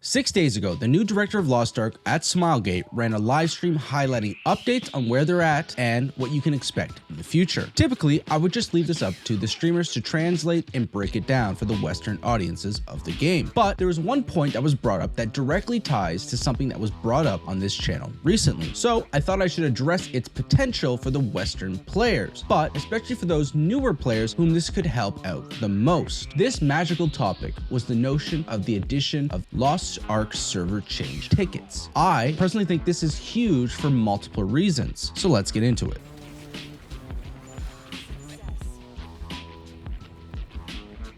6 days ago, the new director of Lost Ark at Smilegate ran a live stream highlighting updates on where they're at and what you can expect in the future. Typically, I would just leave this up to the streamers to translate and break it down for the Western audiences of the game. But there was one point that was brought up that directly ties to something that was brought up on this channel recently. So I thought I should address its potential for the Western players, but especially for those newer players whom this could help out the most. This magical topic was the notion of the addition of Lost Ark server change tickets. I personally think this is huge for multiple reasons, so let's get into it.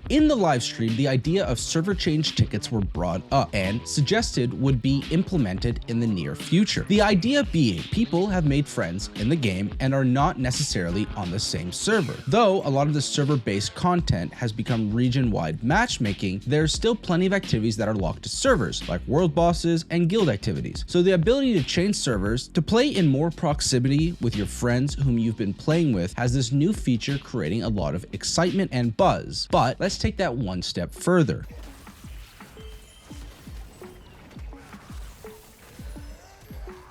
In the live stream, the idea of server change tickets were brought up and suggested would be implemented in the near future. The idea being, people have made friends in the game and are not necessarily on the same server. Though a lot of the server-based content has become region-wide matchmaking, there's still plenty of activities that are locked to servers, like world bosses and guild activities. So the ability to change servers to play in more proximity with your friends whom you've been playing with has this new feature creating a lot of excitement and buzz. But let's take that one step further.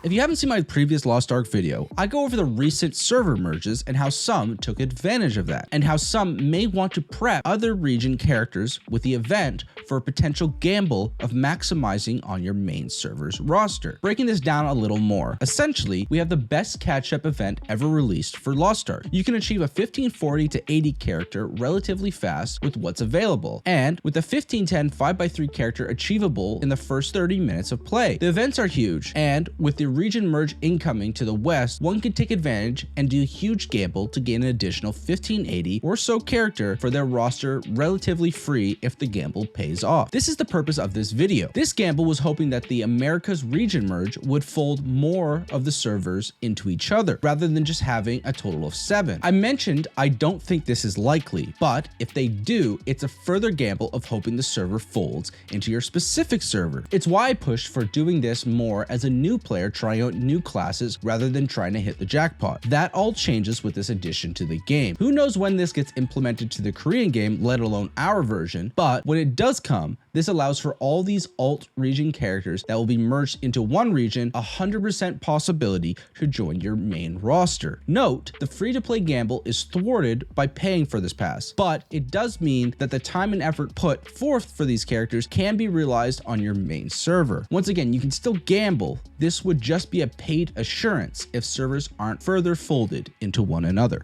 If you haven't seen my previous Lost Ark video, I go over the recent server merges and how some took advantage of that, and how some may want to prep other region characters with the event for a potential gamble of maximizing on your main server's roster. Breaking this down a little more, essentially, we have the best catch-up event ever released for Lost Ark. You can achieve a 1540 to 80 character relatively fast with what's available, and with a 1510 5x3 character achievable in the first 30 minutes of play. The events are huge, and with the region merge incoming to the west, one can take advantage and do a huge gamble to gain an additional 1580 or so character for their roster relatively free if the gamble pays off. This is the purpose of this video. This gamble was hoping that the Americas region merge would fold more of the servers into each other rather than just having a total of 7. I mentioned I don't think this is likely, but if they do, it's a further gamble of hoping the server folds into your specific server. It's why I pushed for doing this more as a new player trying out new classes rather than trying to hit the jackpot. That all changes with this addition to the game. Who knows when this gets implemented to the Korean game, let alone our version, but when it does come, this allows for all these alt region characters that will be merged into one region, 100% possibility to join your main roster. Note, the free-to-play gamble is thwarted by paying for this pass, but it does mean that the time and effort put forth for these characters can be realized on your main server. Once again, you can still gamble. This would just be a paid assurance if servers aren't further folded into one another.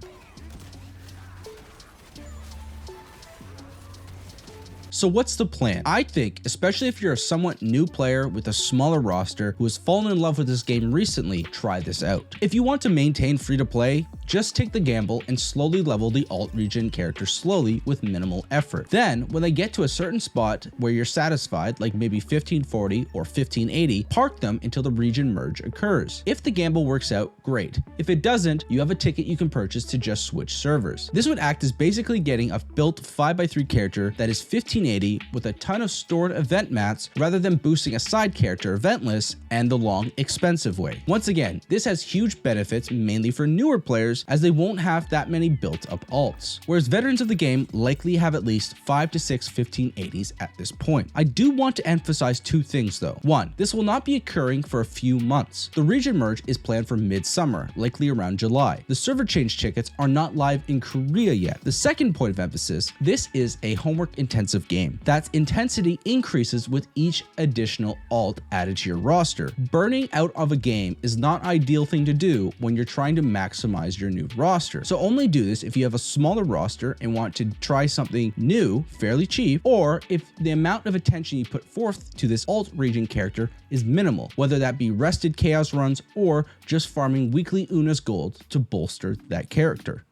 So what's the plan? I think, especially if you're a somewhat new player with a smaller roster who has fallen in love with this game recently, try this out. If you want to maintain free to play, just take the gamble and slowly level the alt region character slowly with minimal effort. Then, when they get to a certain spot where you're satisfied, like maybe 1540 or 1580, park them until the region merge occurs. If the gamble works out, great. If it doesn't, you have a ticket you can purchase to just switch servers. This would act as basically getting a built 5x3 character that is 1580 with a ton of stored event mats rather than boosting a side character eventless and the long, expensive way. Once again, this has huge benefits mainly for newer players as they won't have that many built up alts, whereas veterans of the game likely have at least 5 to 6 1580s at this point. I do want to emphasize two things though. One, this will not be occurring for a few months. The region merge is planned for mid-summer, likely around July. The server change tickets are not live in Korea yet. The second point of emphasis, this is a homework intensive game. That's intensity increases with each additional alt added to your roster. Burning out of a game is not an ideal thing to do when you're trying to maximize your new roster. So only do this if you have a smaller roster and want to try something new, fairly cheap, or if the amount of attention you put forth to this alt region character is minimal, whether that be rested chaos runs or just farming weekly Una's gold to bolster that character.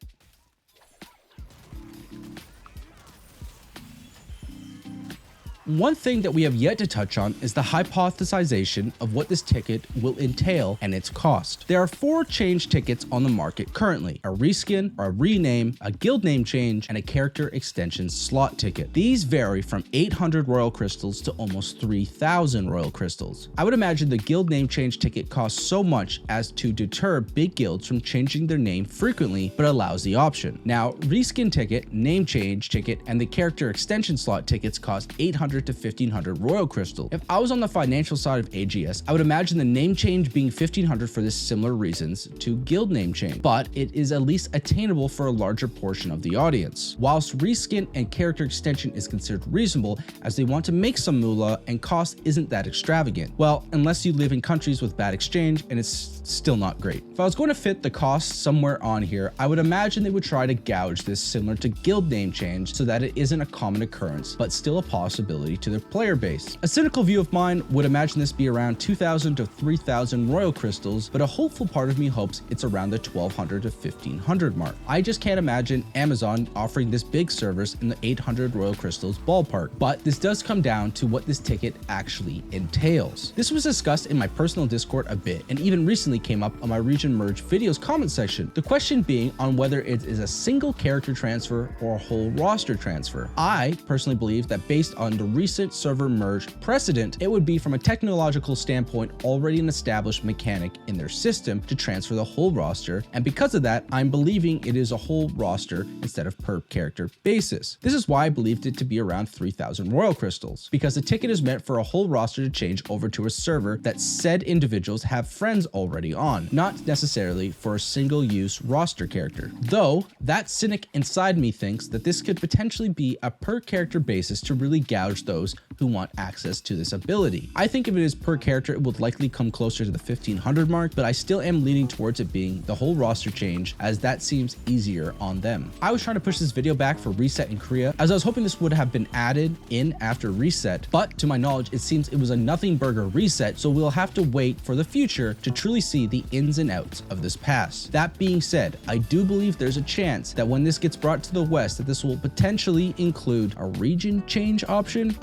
One thing that we have yet to touch on is the hypothesization of what this ticket will entail and its cost. There are 4 change tickets on the market currently: a reskin, a rename, a guild name change, and a character extension slot ticket. These vary from 800 royal crystals to almost 3,000 royal crystals. I would imagine the guild name change ticket costs so much as to deter big guilds from changing their name frequently, but allows the option. Now, reskin ticket, name change ticket, and the character extension slot tickets cost 800 1200 to 1500 royal crystal. If I was on the financial side of AGS, I would imagine the name change being 1500 for this similar reasons to guild name change, but it is at least attainable for a larger portion of the audience. Whilst reskin and character extension is considered reasonable as they want to make some moolah and cost isn't that extravagant. Well, unless you live in countries with bad exchange, and it's still not great. If I was going to fit the cost somewhere on here, I would imagine they would try to gouge this similar to guild name change so that it isn't a common occurrence, but still a possibility to their player base. A cynical view of mine would imagine this be around 2000 to 3000 royal crystals, but a hopeful part of me hopes it's around the 1200 to 1500 mark. I just can't imagine Amazon offering this big service in the 800 royal crystals ballpark, but this does come down to what this ticket actually entails. This was discussed in my personal Discord a bit, and even recently came up on my region merge videos comment section. The question being on whether it is a single character transfer or a whole roster transfer. I personally believe that based on the recent server merge precedent, it would be from a technological standpoint already an established mechanic in their system to transfer the whole roster, and because of that, I'm believing it is a whole roster instead of per character basis. This is why I believed it to be around 3000 royal crystals, because the ticket is meant for a whole roster to change over to a server that said individuals have friends already on, not necessarily for a single use roster character. Though that cynic inside me thinks that this could potentially be a per character basis to really gouge those who want access to this ability. I think if it is per character, it would likely come closer to the 1500 mark, but I still am leaning towards it being the whole roster change as that seems easier on them. I was trying to push this video back for reset in Korea as I was hoping this would have been added in after reset, but to my knowledge, it seems it was a nothing burger reset, so we'll have to wait for the future to truly see the ins and outs of this pass. That being said, I do believe there's a chance that when this gets brought to the West, that this will potentially include a region change option.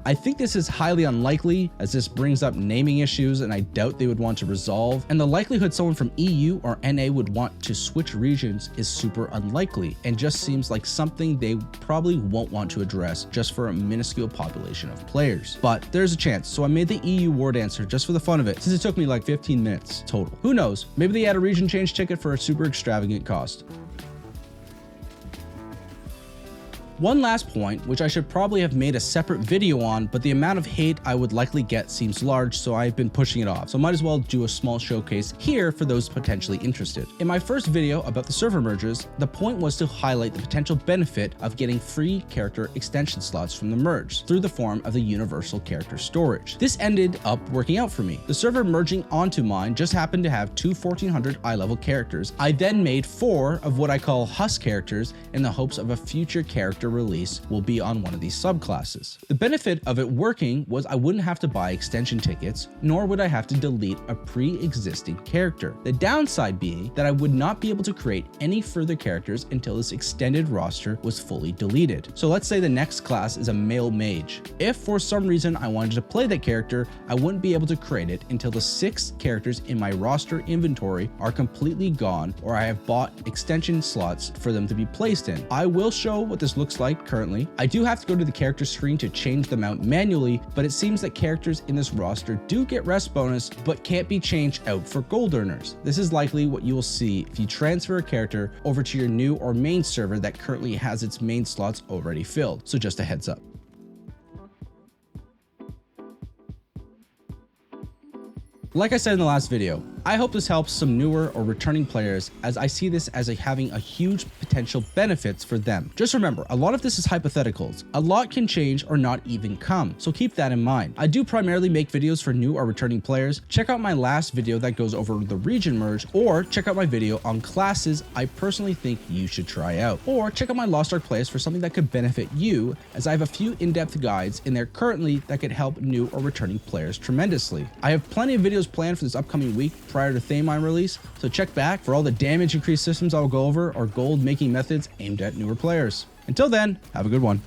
I think this is highly unlikely as this brings up naming issues and I doubt they would want to resolve, and the likelihood someone from EU or NA would want to switch regions is super unlikely and just seems like something they probably won't want to address just for a minuscule population of players. But there's a chance, so I made the EU war dancer just for the fun of it, since it took me like 15 minutes total. Who knows, maybe they add a region change ticket for a super extravagant cost. One last point, which I should probably have made a separate video on, but the amount of hate I would likely get seems large, so I've been pushing it off. So might as well do a small showcase here for those potentially interested. In my first video about the server merges, the point was to highlight the potential benefit of getting free character extension slots from the merge through the form of the universal character storage. This ended up working out for me. The server merging onto mine just happened to have two 1400 eye level characters. I then made 4 of what I call husk characters in the hopes of a future character release will be on one of these subclasses. The benefit of it working was I wouldn't have to buy extension tickets, nor would I have to delete a pre-existing character. The downside being that I would not be able to create any further characters until this extended roster was fully deleted. So let's say the next class is a male mage. If for some reason I wanted to play that character, I wouldn't be able to create it until the 6 characters in my roster inventory are completely gone or I have bought extension slots for them to be placed in. I will show what this looks like currently. I do have to go to the character screen to change them out manually, but it seems that characters in this roster do get rest bonus, but can't be changed out for gold earners. This is likely what you will see if you transfer a character over to your new or main server that currently has its main slots already filled. So just a heads up. Like I said in the last video, I hope this helps some newer or returning players as I see this as having a huge potential benefits for them. Just remember, a lot of this is hypotheticals. A lot can change or not even come, so keep that in mind. I do primarily make videos for new or returning players. Check out my last video that goes over the region merge, or check out my video on classes I personally think you should try out. Or check out my Lost Ark playlist for something that could benefit you, as I have a few in-depth guides in there currently that could help new or returning players tremendously. I have plenty of videos planned for this upcoming week prior to Thamine release, so check back for all the damage increase systems I will go over or gold making methods aimed at newer players. Until then, have a good one.